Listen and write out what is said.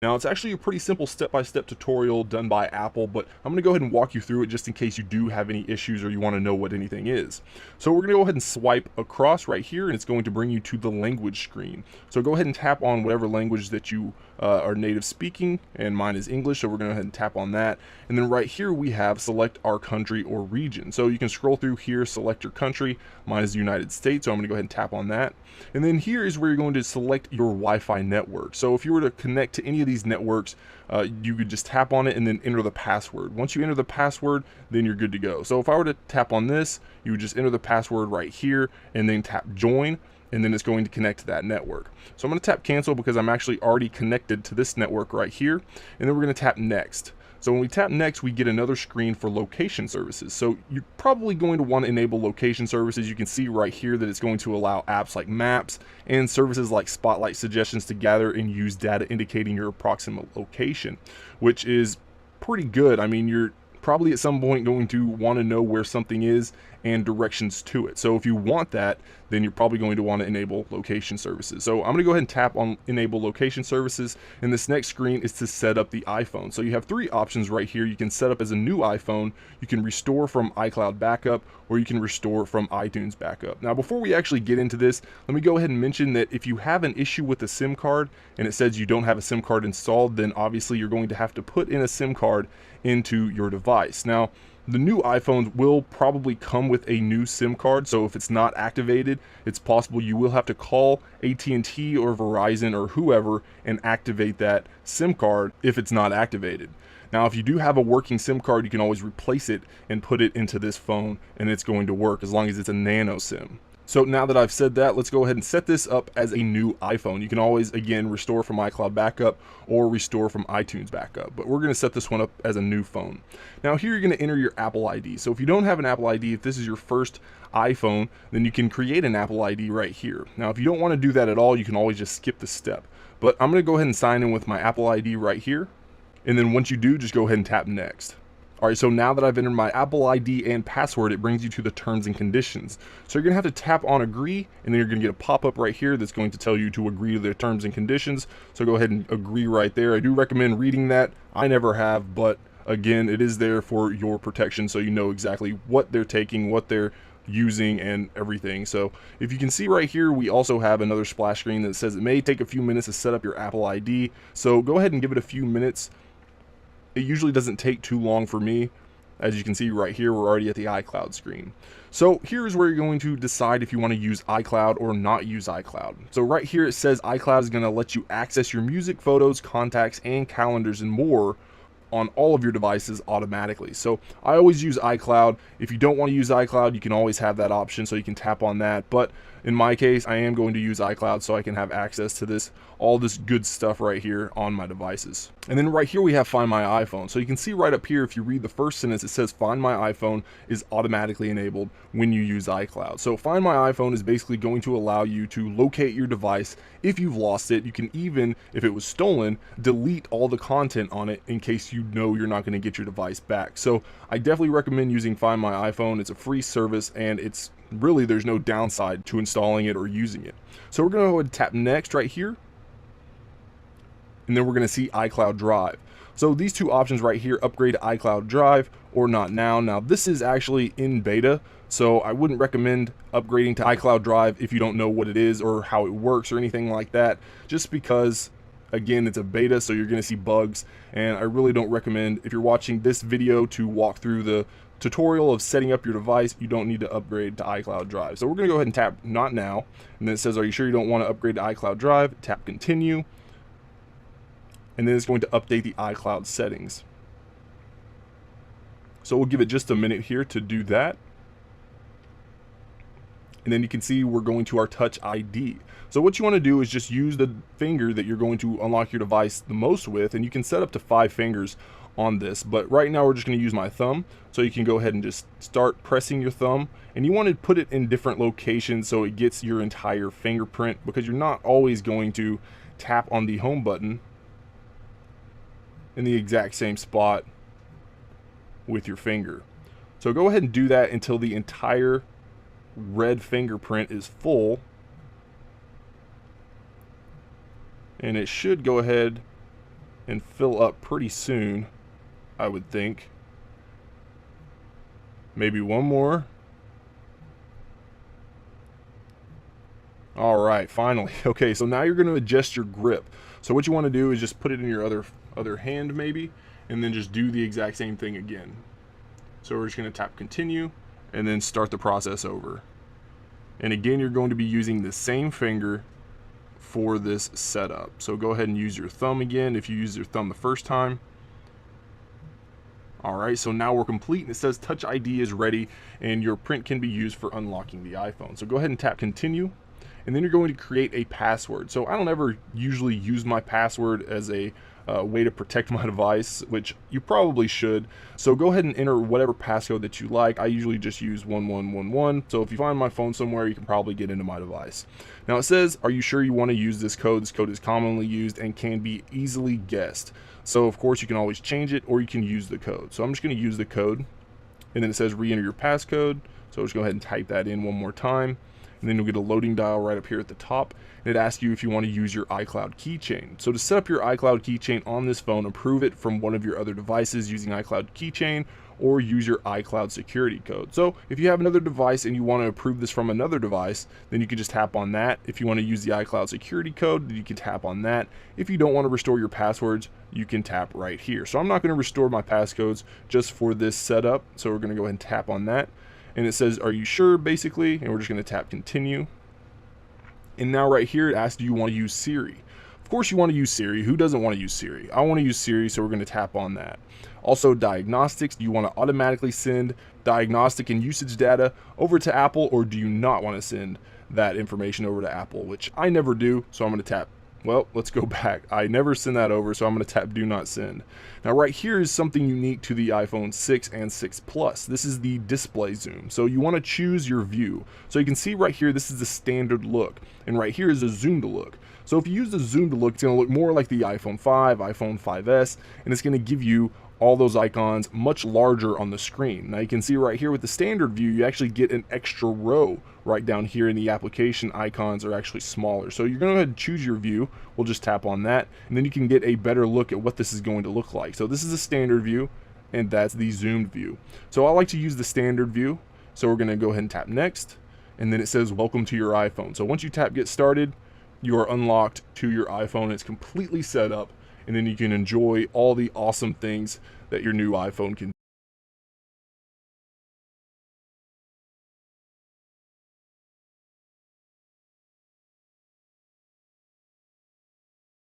Now, it's actually a pretty simple step-by-step tutorial done by Apple, but I'm going to go ahead and walk you through it just in case you do have any issues or you want to know what anything is. So we're going to go ahead and swipe across right here, and it's going to bring you to the language screen. So go ahead and tap on whatever language that you are native speaking, and mine is English, so we're going to go ahead and tap on that. And then right here we have select our country or region. So you can scroll through here, select your country. Mine is the United States, so I'm going to go ahead and tap on that. And then here is where you're going to select your Wi-Fi network. So if you were to connect to any of these networks, you could just tap on it and then enter the password. Once you enter the password, then you're good to go. So if I were to tap on this, you would just enter the password right here and then tap join, and then it's going to connect to that network. So I'm going to tap cancel because I'm actually already connected to this network right here, and then we're going to tap next. So when we tap next, we get another screen for location services. So you're probably going to want to enable location services. You can see right here that it's going to allow apps like Maps and services like Spotlight Suggestions to gather and use data indicating your approximate location, which is pretty good. I mean, you're probably at some point going to want to know where something is and directions to it. So if you want that, then you're probably going to want to enable location services. So I'm going to go ahead and tap on enable location services, and this next screen is to set up the iPhone. So you have three options right here. You can set up as a new iPhone, you can restore from iCloud backup, or you can restore from iTunes backup. Now before we actually get into this, let me go ahead and mention that if you have an issue with a SIM card and it says you don't have a SIM card installed, then obviously you're going to have to put in a SIM card into your device. Now, the new iPhones will probably come with a new SIM card, so if it's not activated, it's possible you will have to call AT&T or Verizon or whoever and activate that SIM card if it's not activated. Now, if you do have a working SIM card, you can always replace it and put it into this phone, and it's going to work as long as it's a nano SIM. So now that I've said that, let's go ahead and set this up as a new iPhone. You can always, again, restore from iCloud backup or restore from iTunes backup, but we're going to set this one up as a new phone. Now here you're going to enter your Apple ID. So if you don't have an Apple ID, if this is your first iPhone, then you can create an Apple ID right here. Now if you don't want to do that at all, you can always just skip the step. But I'm going to go ahead and sign in with my Apple ID right here. And then once you do, just go ahead and tap next. Alright, so now that I've entered my Apple ID and password, it brings you to the terms and conditions. So you're going to have to tap on agree, and then you're going to get a pop-up right here that's going to tell you to agree to the terms and conditions. So go ahead and agree right there. I do recommend reading that. I never have, but again, it is there for your protection, so you know exactly what they're taking, what they're using, and everything. So if you can see right here, we also have another splash screen that says it may take a few minutes to set up your Apple ID. So go ahead and give it a few minutes. It usually doesn't take too long for me. As you can see right here, we're already at the iCloud screen. So here's where you're going to decide if you want to use iCloud or not use iCloud. So right here it says iCloud is going to let you access your music, photos, contacts, and calendars and more on all of your devices automatically. So I always use iCloud. If you don't want to use iCloud, you can always have that option, so you can tap on that. But in my case, I am going to use iCloud so I can have access to all this good stuff right here on my devices. And then right here we have Find My iPhone. So you can see right up here, if you read the first sentence, it says Find My iPhone is automatically enabled when you use iCloud. So Find My iPhone is basically going to allow you to locate your device if you've lost it. You can even, if it was stolen, delete all the content on it in case you know you're not going to get your device back. So I definitely recommend using Find My iPhone. It's a free service, and it's really, there's no downside to installing it or using it. So we're going to go ahead and tap next right here, and then we're going to see iCloud Drive. So these two options right here, upgrade to iCloud Drive or not now. Now this is actually in beta, so I wouldn't recommend upgrading to iCloud Drive if you don't know what it is or how it works or anything like that, just because again, it's a beta, so you're going to see bugs, and I really don't recommend, if you're watching this video, to walk through the tutorial of setting up your device. You don't need to upgrade to iCloud Drive. So we're going to go ahead and tap not now, and then it says, are you sure you don't want to upgrade to iCloud Drive? Tap continue, and then it's going to update the iCloud settings. So we'll give it just a minute here to do that. And then you can see we're going to our Touch ID. So what you want to do is just use the finger that you're going to unlock your device the most with, and you can set up to 5 fingers on this, but right now we're just going to use my thumb. So you can go ahead and just start pressing your thumb, and you want to put it in different locations so it gets your entire fingerprint, because you're not always going to tap on the home button in the exact same spot with your finger. So go ahead and do that until the entire red fingerprint is full, and it should go ahead and fill up pretty soon, I would think. Maybe one more. All right, finally. Okay, so now you're going to adjust your grip. So what you want to do is just put it in your other hand maybe, and then just do the exact same thing again. So we're just going to tap continue and then start the process over. And again, you're going to be using the same finger for this setup. So go ahead and use your thumb again if you used your thumb the first time. Alright, so now we're complete, and it says Touch ID is ready and your print can be used for unlocking the iPhone. So go ahead and tap continue, and then you're going to create a password. So I don't ever usually use my password as a way to protect my device, which you probably should. So go ahead and enter whatever passcode that you like. I usually just use 1111. So if you find my phone somewhere, you can probably get into my device. Now it says, are you sure you want to use this code? This code is commonly used and can be easily guessed. So of course you can always change it, or you can use the code. So I'm just going to use the code, and then it says re-enter your passcode. So just go ahead and type that in one more time. And then you'll get a loading dial right up here at the top, and it asks you if you want to use your iCloud keychain. So to set up your iCloud keychain on this phone, approve it from one of your other devices using iCloud keychain, or use your iCloud security code. So if you have another device and you want to approve this from another device, then you can just tap on that. If you want to use the iCloud security code, then you can tap on that. If you don't want to restore your passwords, you can tap right here. So I'm not going to restore my passcodes just for this setup, so we're going to go ahead and tap on that. And it says, are you sure, basically, and we're just going to tap continue. And now right here it asks, do you want to use Siri? Of course you want to use Siri. Who doesn't want to use Siri? I want to use Siri, so we're going to tap on that. Also, diagnostics. Do you want to automatically send diagnostic and usage data over to Apple, or do you not want to send that information over to Apple? Which I never do, so I'm going to tap. Well, let's go back. I never send that over, so I'm going to tap do not send. Now right here is something unique to the iPhone 6 and 6 Plus. This is the display zoom. So you want to choose your view. So you can see right here, this is the standard look. And right here is a zoom to look. So if you use the zoom to look, it's going to look more like the iPhone 5, iPhone 5S, and it's going to give you all those icons much larger on the screen. Now you can see right here with the standard view, you actually get an extra row right down here, and the application icons are actually smaller. So you're going to go ahead and choose your view. We'll just tap on that, and then you can get a better look at what this is going to look like. So this is a standard view, and that's the zoomed view. So I like to use the standard view. So we're going to go ahead and tap next, and then it says welcome to your iPhone. So once you tap get started, you are unlocked to your iPhone. It's completely set up, and then you can enjoy all the awesome things that your new iPhone can